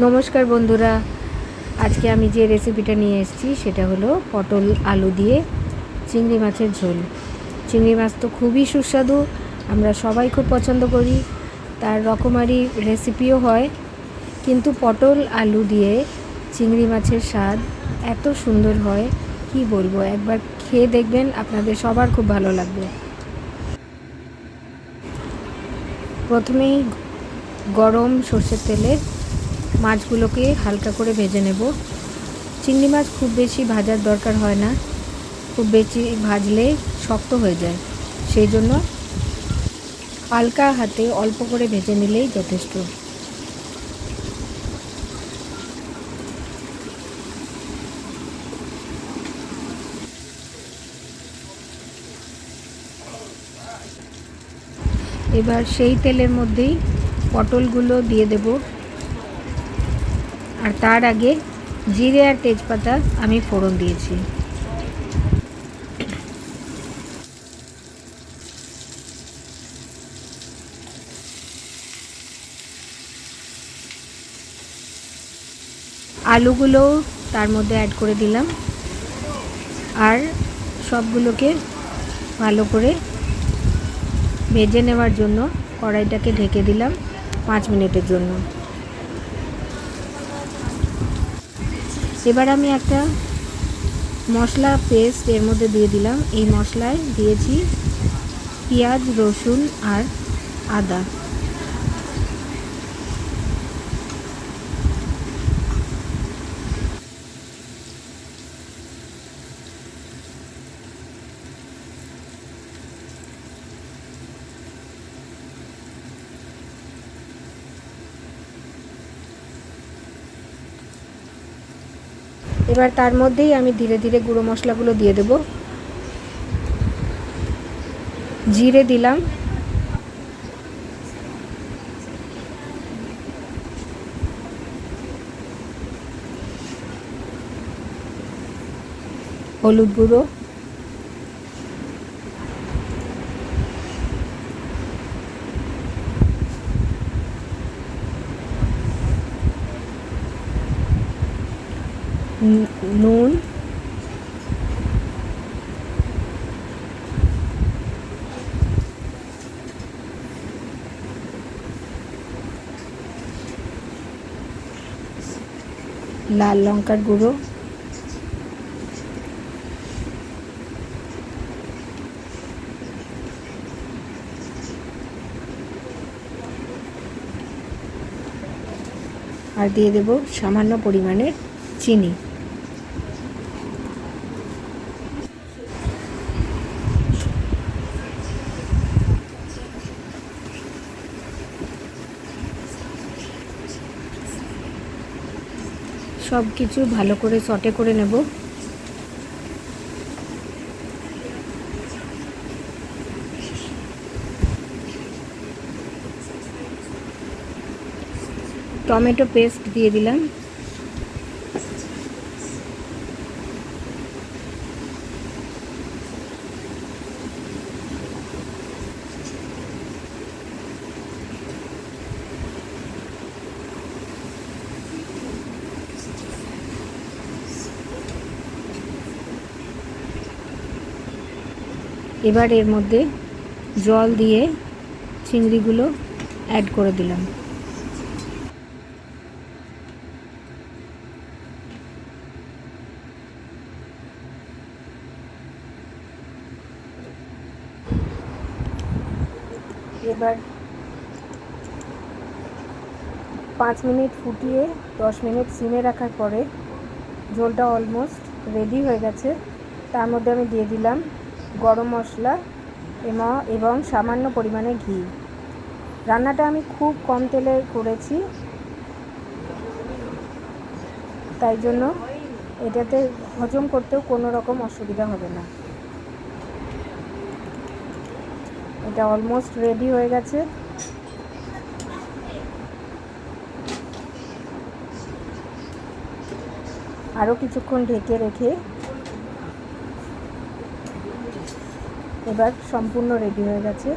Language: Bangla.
নমস্কার বন্ধুরা, আজকে আমি যে রেসিপিটা নিয়ে এসেছি সেটা হলো পটল আলু দিয়ে চিংড়ি মাছের ঝোল। চিংড়ি মাছ তো খুবই সুস্বাদু, আমরা সবাই খুব পছন্দ করি, তার রকমারি রেসিপিও হয়। কিন্তু পটল আলু দিয়ে চিংড়ি মাছের স্বাদ এত সুন্দর হয় কি বলবো, একবার খেয়ে দেখবেন, আপনাদের সবার খুব ভালো লাগবে। প্রথমেই গরম সর্ষের তেলে মাছগুলোকে হালকা করে ভেজে নেব। চিংড়ি মাছ খুব বেশি ভাজার দরকার হয় না, খুব বেশি ভাজলে শক্ত হয়ে যায়, সেই জন্য হালকা হাতে অল্প করে ভেজে নিলেই যথেষ্ট। এবার সেই তেলের মধ্যেই পটলগুলো দিয়ে দেব, আর তার আগে জিরে আর তেজপাতা আমি ফোড়ন দিয়েছি। আলুগুলো তার মধ্যে অ্যাড করে দিলাম, আর সবগুলোকে ভালো করে ভেজে নেওয়ার জন্য কড়াইটাকে ঢেকে দিলাম 5 মিনিটের জন্য। এবার আমি একটা মশলা পেস্ট এর মধ্যে দিয়ে দিলাম। এই মশলায় দিয়েছি পেঁয়াজ, রসুন আর আদা। এবার তার মধ্যেই আমি ধীরে ধীরে গুঁড়ো মশলাগুলো দিয়ে দেব। জিরে দিলাম, হলুদ গুঁড়ো, নুন, লাল লঙ্কার গুঁড়ো, আর দিয়ে দেব সামান্য পরিমাণে চিনি। সব কিছু ভালো করে সটে করে নেব। টমেটো পেস্ট দিয়ে দিলাম, এবার এর মধ্যে জল দিয়ে চিংড়িগুলো অ্যাড করে দিলাম। এবার 5 মিনিট ফুটিয়ে 10 মিনিট সিমে রাখার পরে ঝোলটা অলমোস্ট রেডি হয়ে গেছে। তার মধ্যে আমি দিয়ে দিলাম গরম মশলা এবং সামান্য পরিমাণে ঘি। রান্নাটা আমি খুব কম তেলে করেছি, তাই জন্য এটাতে হজম করতেও কোনো রকম অসুবিধা হবে না। এটা অলমোস্ট রেডি হয়ে গেছে। আরও কিছুক্ষণ ঢেকে রেখে এবার সম্পূর্ণ রেডি হয়ে গেছে।